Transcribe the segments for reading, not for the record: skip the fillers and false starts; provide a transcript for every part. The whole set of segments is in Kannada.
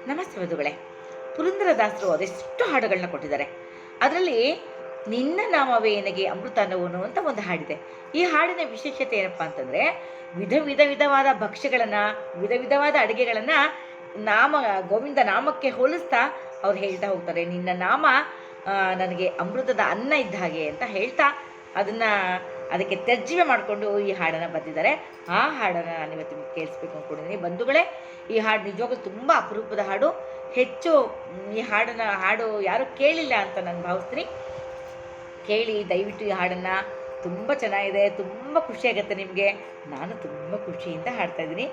ನಮಸ್ತೆ ವಧುಗಳೇ. ಪುರಂದರದಾಸರು ಅದೆಷ್ಟು ಹಾಡುಗಳನ್ನ ಕೊಟ್ಟಿದ್ದಾರೆ. ಅದರಲ್ಲಿ ನಿನ್ನ ನಾಮವೇ ನನಗೆ ಅಮೃತ ಅನ್ನುವನು ಅಂತ ಒಂದು ಹಾಡಿದೆ. ಈ ಹಾಡಿನ ವಿಶೇಷತೆ ಏನಪ್ಪಾ ಅಂತಂದ್ರೆ, ವಿಧವಾದ ಭಕ್ಷ್ಯಗಳನ್ನ, ವಿಧವಾದ ಅಡುಗೆಗಳನ್ನ ನಾಮ ಗೋವಿಂದ ನಾಮಕ್ಕೆ ಹೋಲಿಸ್ತಾ ಅವ್ರು ಹೇಳ್ತಾ ಹೋಗ್ತಾರೆ. ನಿನ್ನ ನಾಮ ನನಗೆ ಅಮೃತದ ಅನ್ನ ಇದ್ದ ಹಾಗೆ ಅಂತ ಹೇಳ್ತಾ ಅದನ್ನ ಅದಕ್ಕೆ ತರ್ಜುಮೆ ಮಾಡಿಕೊಂಡು ಈ ಹಾಡನ್ನು ಬರೆದಿದ್ದಾರೆ. ಆ ಹಾಡನ್ನು ನಾನು ಇವತ್ತು ನಿಮ್ಗೆ ಕೇಳಿಸ್ಬೇಕು ಅಂದ್ಕೊಂಡಿದ್ದೀನಿ ಬಂಧುಗಳೇ. ಈ ಹಾಡು ನಿಜವಾಗ್ಲೂ ತುಂಬ ಅಪರೂಪದ ಹಾಡು. ಹೆಚ್ಚು ಈ ಹಾಡು ಯಾರು ಕೇಳಿಲ್ಲ ಅಂತ ನಾನು ಭಾವಿಸ್ತೀನಿ. ಕೇಳಿ ದಯವಿಟ್ಟು ಈ ಹಾಡನ್ನು. ತುಂಬ ಚೆನ್ನಾಗಿದೆ, ತುಂಬ ಖುಷಿಯಾಗುತ್ತೆ ನಿಮಗೆ. ನಾನು ತುಂಬ ಖುಷಿಯಿಂದ ಹಾಡ್ತಾ ಇದ್ದೀನಿ.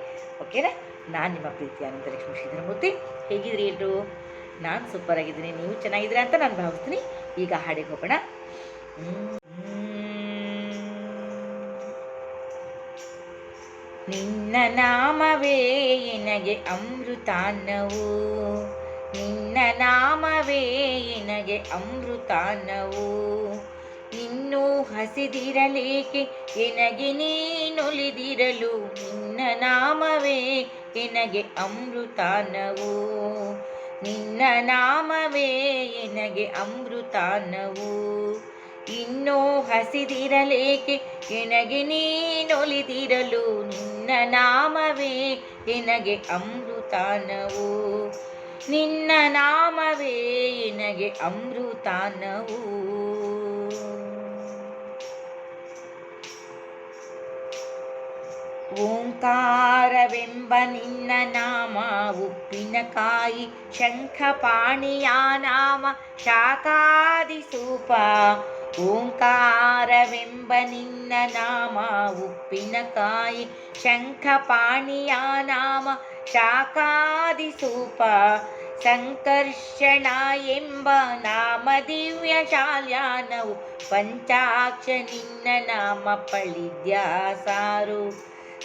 ಓಕೆನಾ? ನಾನು ನಿಮ್ಮ ಪ್ರೀತಿ ಅನಂತಲಕ್ಷ್ಮಿ ಶ್ರೀಧರಮೂರ್ತಿ. ಹೇಗಿದ್ರಿ ಎಲ್ಲರೂ? ನಾನು ಸೂಪರ್ ಆಗಿದ್ದೀನಿ, ನೀವು ಚೆನ್ನಾಗಿದ್ದೀರಾ ಅಂತ ನಾನು ಭಾವಿಸ್ತೀನಿ. ಈಗ ಹಾಡಿಗೆ ಹೋಗೋಣ. ನಿನ್ನ ನಾಮವೇ ನನಗೆ ಅಮೃತಾನ್ನವು, ನಿನ್ನ ನಾಮವೇ ನನಗೆ ಅಮೃತಾನ್ನವು. ಇನ್ನೂ ಹಸಿದಿರಲೇಕೆ ಎನಗೆ ನೀನೊಲಿದಿರಲು, ನಿನ್ನ ನಾಮವೇ ನನಗೆ ಅಮೃತಾನ್ನವು, ನಿನ್ನ ನಾಮವೇ ನನಗೆ ಅಮೃತಾನ್ನವು. ಇನ್ನೂ ಹಸಿದಿರಲೇಕೆ ಎನಗೆ ನೀನೊಲಿದಿರಲು, ನಿನ್ನ ನಾಮವೇ ನನಗೆ ಅಮೃತಾನ್ನವು, ನಿನ್ನ ನಾಮವೇ ನನಗೆ ಅಮೃತಾನ್ನವು. ಓಂಕಾರವೆಂಬ ನಿನ್ನ ನಾಮ ಉಪ್ಪಿನಕಾಯಿ, ಶಂಖಪಾಣಿಯ ನಾಮ ಶಾಕಾದಿಸೂಪ. ಓಂಕಾರವೆಂಬ ನಿನ್ನ ನಾಮ ಉಪ್ಪಿನಕಾಯಿ, ಶಂಖಪಾಣಿಯ ನಾಮ ಶಾಕಾದಿಸೂಪ. ಸಂಕರ್ಷಣ ಎಂಬ ನಾಮ ದಿವ್ಯ ಶಾಲ್ಯಾನವು, ಪಂಚಾಕ್ಷ ನಿನ್ನ ನಾಮ ಪಳಿದ್ಯಾಸಾರು.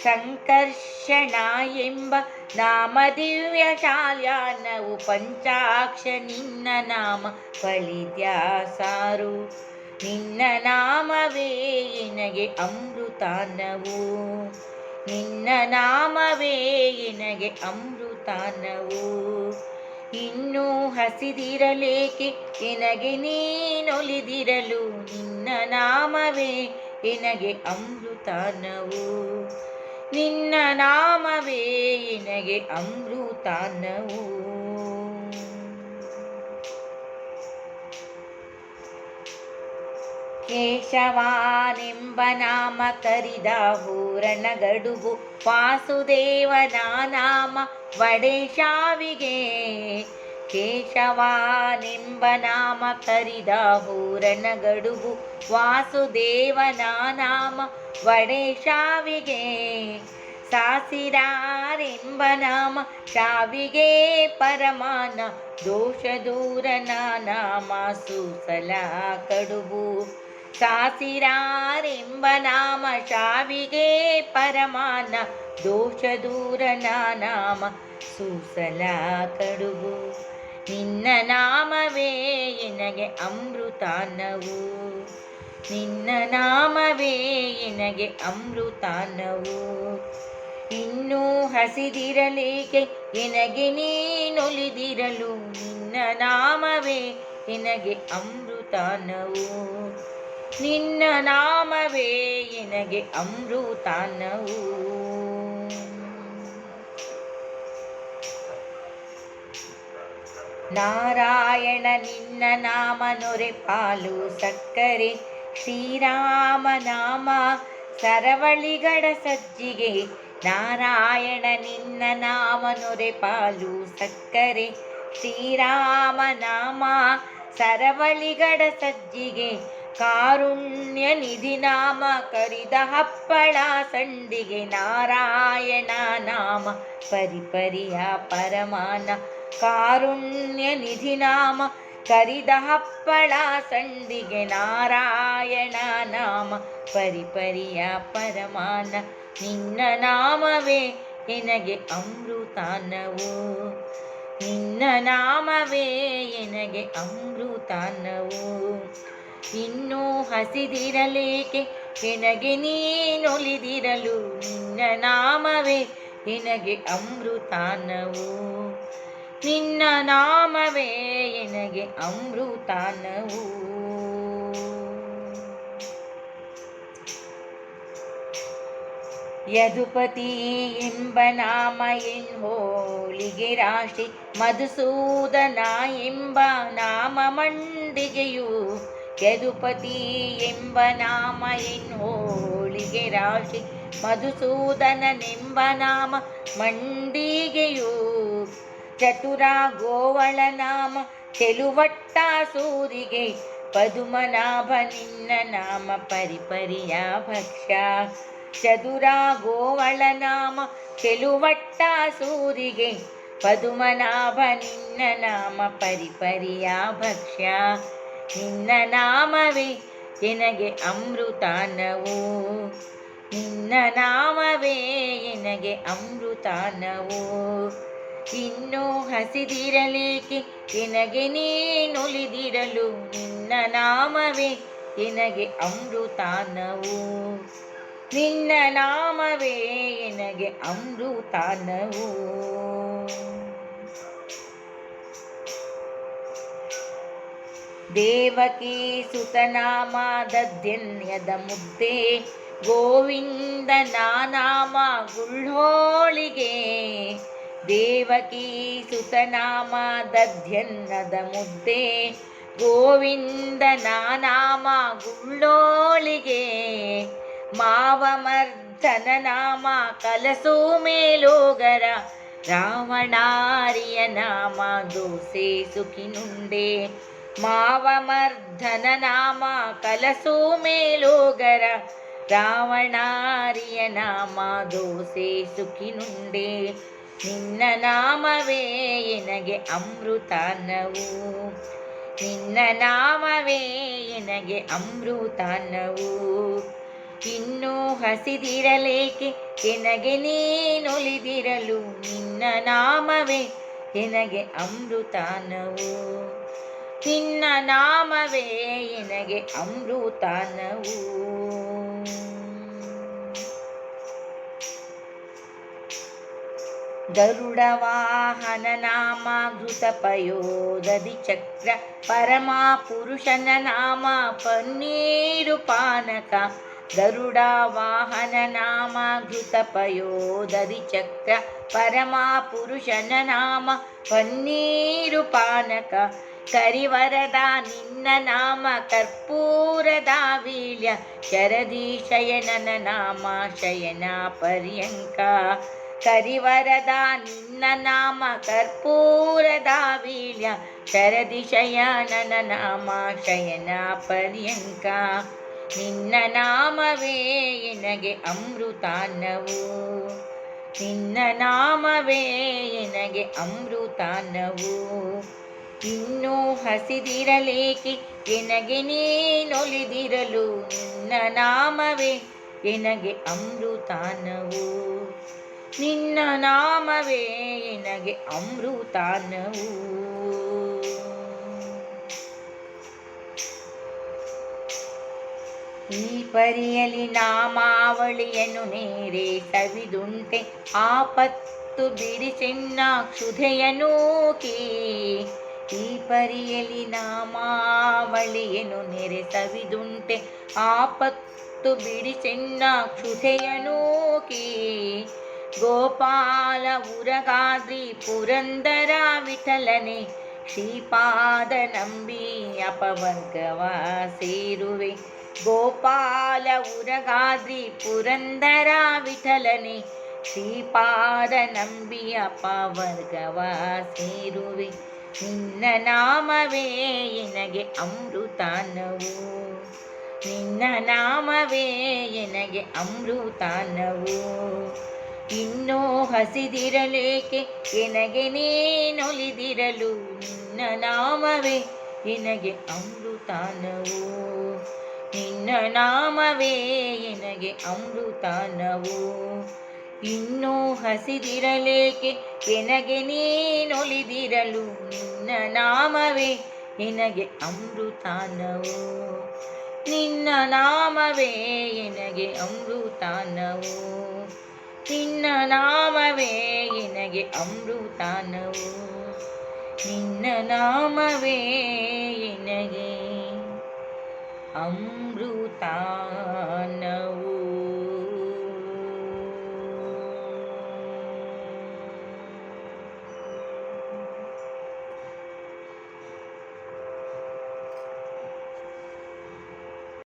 ಸಂಕರ್ಷಣ ಎಂಬ ನಾಮ ದಿವ್ಯ ಶಾಲ್ಯಾನವು, ಪಂಚಾಕ್ಷ ನಿನ್ನ ನಾಮ ಪಳಿದ್ಯಾಸಾರು. ನಿನ್ನ ನಾಮವೇ ನನಗೆ ಅಮೃತಾನ್ನವು, ನಿನ್ನ ನಾಮವೇ ನನಗೆ ಅಮೃತಾನ್ನವು. ಇನ್ನೂ ಹಸಿದಿರಲೇಕೆ ಎನಗೆ ನೀನೊಲಿದಿರಲು, ನಿನ್ನ ನಾಮವೇ ನನಗೆ ಅಮೃತಾನ್ನವು, ನಿನ್ನ ನಾಮವೇ ನನಗೆ ಅಮೃತಾನ್ನವು. ಕೇಶವಾನೆಂಬ ನಾಮ ಕರಿದ ಹೂರಣ ಗಡುಗು, ವಾಸುದೇವನ ನಾಮ ವಡೆ ಶಾವಿಗೆ. ಕೇಶವಾನೆಂಬ ನಾಮ ಕರಿದ ಹೂರಣ ಗಡುಗು, ವಾಸುದೇವನ ನಾಮ ವಡೆ ಶಾವಿಗೆ. ಸಾಸಿರಾರೆಂಬ ನಾಮ ಶಾವಿಗೆ ಪರಮಾನ, ದೋಷ ದೂರನ ನಾಮ ಸೂಸಲ ಕಡುಬು. ಸಾಸಿರಾರೆಂಬ ನಾಮ ಶಾವಿಗೆ ಪರಮಾನ, ದೋಷ ದೂರನ ನಾಮ ಸೂಸಲ ಕಡುಬು. ನಿನ್ನ ನಾಮವೇ ನನಗೆ ಅಮೃತಾನ್ನವು, ನಿನ್ನ ನಾಮವೇ ನನಗೆ ಅಮೃತಾನ್ನವು. ಇನ್ನೂ ಹಸಿದಿರಲೇಕೆ ಎನಗೆ ನೀನೊಲಿದಿರಲು, ನಿನ್ನ ನಾಮವೇ ನನಗೆ ಅಮೃತಾನ್ನವು, ನಿನ್ನ ನಾಮವೇ ನನಗೆ ಅಮೃತಾನ್ನವು. ನಾರಾಯಣ ನಿನ್ನ ನಾಮ ನೊರೆ ಪಾಲು ಸಕ್ಕರೆ, ಶ್ರೀರಾಮ ನಾಮ ಸರವಳಿಗಡ ಸಜ್ಜಿಗೆ. ನಾರಾಯಣ ನಿನ್ನ ನಾಮ ನೊರೆ ಪಾಲು ಸಕ್ಕರೆ, ಶ್ರೀರಾಮ ನಾಮ ಸರವಳಿಗಡ ಸಜ್ಜಿಗೆ. ಕಾರುಣ್ಯ ನಿಧಿ ನಾಮ ಕರಿದ ಹಪ್ಪಳ ಸಂಡಿಗೆ. ನಾರಾಯಣ ನಾಮ ಪರಿಪರಿಯ ಪರಮಾನ, ಕಾರುಣ್ಯ ನಿಧಿ ನಾಮ ಕರಿದ ಹಪ್ಪಳ ಸಂಡಿಗೆ. ನಾರಾಯಣ ನಾಮ ಪರಿಪರಿಯ ಪರಮಾನ, ನಿನ್ನ ನಾಮವೇ ನನಗೆ ಅಮೃತಾನ್ನವು, ನಿನ್ನ ನಾಮವೇ ನನಗೆ ಅಮೃತಾನ್ನವು. ಇನ್ನೂ ಹಸಿದಿರಲೇಕೆ ಎನಗೆ ನೀನೊಲಿದಿರಲು, ನಿನ್ನ ನಾಮವೇ ನನಗೆ ಅಮೃತಾನ್ನವು, ನಿನ್ನ ನಾಮವೇ ಎನಗೆ ಅಮೃತಾನವು. ಯದುಪತಿ ಎಂಬ ನಾಮ ಹೋಳಿಗೆ ರಾಶಿ, ಮಧುಸೂದನ ಎಂಬ ನಾಮ ಮಂಡಿಗೆಯು. ಯದುಪತಿ ಎಂಬ ನಾಮ ಹೋಳಿಗೆ ರಾಶಿ, ಮಧುಸೂದನನೆಂಬ ನಾಮ ಮಂಡಿಗೆಯು. ಚತುರ ಗೋವಳ ನಾಮ ಚೆಲುವಟ್ಟ ಸೂರಿಗೆ, ಪದುಮನಾಭ ನಿನ್ನ ನಾಮ ಪರಿಪರಿಯ ಭಕ್ಷ್ಯ. ಚದುರ ಗೋವಳ ನಾಮ ಚೆಲುವಟ್ಟ ಸೂರಿಗೆ, ಪದುಮನಾಭ ನಿನ್ನ ನಾಮ ಪರಿಪರಿಯ ಭಕ್ಷ್ಯ. ನಿನ್ನ ನಾಮವೇ ಎನಗೆ ಅಮೃತಾನವು, ನಿನ್ನ ನಾಮವೇ ಎನಗೆ ಅಮೃತಾನವು. ಇನ್ನೂ ಹಸಿದಿರಲೇಕೆ ಎನಗೆ ನೀನುಲಿದಿರಲು, ನಿನ್ನ ನಾಮವೇ ಎನಗೆ ಅಮೃತಾನವು. ನಿನ್ನ ನಾಮವೇ ಎನಗೆ ಅಮೃತಾನವು. ದೇವಕಿ ಸುತನಾಮ ದಧ್ಯನ್ಯದ ಮುದ್ದೆ, ಗೋವಿಂದನ ನಾಮ ಗುಳ್ಳೋಳಿಗೆ. ದೇವಕಿ ಸುತನಾಮ ದಧ್ಯನ್ನದ ಮುದ್ದೆ, ಗೋವಿಂದನ ನಾಮ ಗುಳ್ಳೋಳಿಗೆ. ಮಾವಮರ್ಧನ ನಾಮ ಕಲಸು ಮೇಲೋಗರ, ರಾವಣಾರಿಯ ನಾಮ ದೋಸೆ ಸುಖಿನುಂಡೆ. ಮಾವಮರ್ಧನ ನಾಮ ಕಲಸು ಮೇಲೋಗರ, ರಾವಣಾರಿಯ ನಾಮ ದೋಸೆ ಸುಖಿನುಂಡೆ. ನಿನ್ನ ನಾಮವೇ ಎನಗೆ ಅಮೃತಾನವು, ನಿನ್ನ ನಾಮವೇ ಎನಗೆ ಅಮೃತಾನವು. ಇನ್ನೂ ಹಸಿದಿರಲೇಕೆ ಎನಗೆ ನೀನುಲಿದಿರಲು, ನಿನ್ನ ನಾಮವೇ ಎನಗೆ ಅಮೃತಾನವು. ನಿನ್ನ ನಾಮವೇ ಎನಗೆ ಅಮೃತಾನವು. ಗರುಡ ವಾಹನ ನಾಮ ಘೃತಪಯೋದಧಿ ಚಕ್ರ, ಪರಮ ಪುರುಷನ ನಾಮ ಪನ್ನೀರು ಪಾನಕ. ಗರುಡ ವಾಹನ ನಾಮ ಘೃತಪಯೋದಧಿ ಚಕ್ರ, ಪರಮ ಪುರುಷನ ನಾಮ ಪನ್ನೀರು ಪಾನಕ. ಕರಿವರದ ನಿನ್ನ ನಾಮ ಕರ್ಪೂರದ ವೀಳ್ಯ, ಶರದಿ ಶಯನನ ನಾಮ ಶಯನ ಪರ್ಯಂಕ. ಕರಿವರದ ನಿನ್ನ ನಾಮ ಕರ್ಪೂರದ ವೀಳ್ಯ, ಶರದಿ ಶಯನನ ನಾಮ ಶಯನ ಪರ್ಯಂಕ. ನಿನ್ನ ನಾಮವೇ ಎನಗೆ ಅಮೃತಾನವು, ನಿನ್ನ ನಾಮವೇ ಎನಗೆ ಅಮೃತಾನವು. ಇನ್ನೂ ಹಸಿದಿರಲೇಕೆ ಎನಗೆ ನೀನೊಲಿದಿರಲು, ನಿನ್ನ ನಾಮವೇ ಎನಗೆ ಅಮೃತಾನವು. ನಿನ್ನ ನಾಮವೇ ಎನಗೆ ಅಮೃತಾನವು. ಈ ಪರಿಯಲಿ ನಾಮಾವಳಿಯನ್ನು ನೇರೆ ಸವಿದುಂಟೆ, ಆಪತ್ತು ಬಿಡಿಸೆನ್ನ ಕ್ಷುಧೆಯನೂಕಿ. ಈ ಪರಿಯಲಿ ನಾಮಾವಳಿಯನ್ನು ನೆರೆ ಸವಿದುಂಟೆ, ಆಪತ್ತು ಬಿಡಿಸೆನ್ನ ಕ್ಷುಧೆಯನೂಕಿ. ಗೋಪಾಲ ಉರಗಾದ್ರಿ ಪುರಂದರ ವಿಠಲನೆ, ಶ್ರೀಪಾದ ನಂಬಿ ಅಪವರ್ಗವ ಸೇರುವೆ. ಗೋಪಾಲ ಉರಗಾದ್ರಿ ಪುರಂದರ ವಿಠಲನೆ, ಶ್ರೀಪಾದ ನಂಬಿ ಅಪವರ್ಗವ ಸೇರುವೆ. ನಿನ್ನ ನಾಮವೇ ಎನಗೆ ಅಮೃತಾನವು, ನಿನ್ನ ನಾಮವೇ ಎನಗೆ ಅಮೃತಾನವು. ಇನ್ನೂ ಹಸಿದಿರಲೇಕೆ ಎನಗೆ ನೀನೊಲಿದಿರಲು, ನಿನ್ನ ನಾಮವೇ ಎನಗೆ ಅಮೃತಾನವು. ನಿನ್ನ ನಾಮವೇ ಎನಗೆ ಅಮೃತಾನವು. ಇನ್ನೂ ಹಸಿದಿರಲೇಕೆ ಎನಗೆ ನೀನೊಲಿದಿರಲು, ನಿನ್ನ ನಾಮವೇ ಎನಗೆ ಅಮೃತಾನವು. ನಿನ್ನ ನಾಮವೇ ಎನಗೆ ಅಮೃತಾನವು. ನಿನ್ನ ನಾಮವೇ ಎನಗೆ ಅಮೃತಾನವು. ನಾಮವೇ ಎನಗೆ ಅಮೃತಾನವು.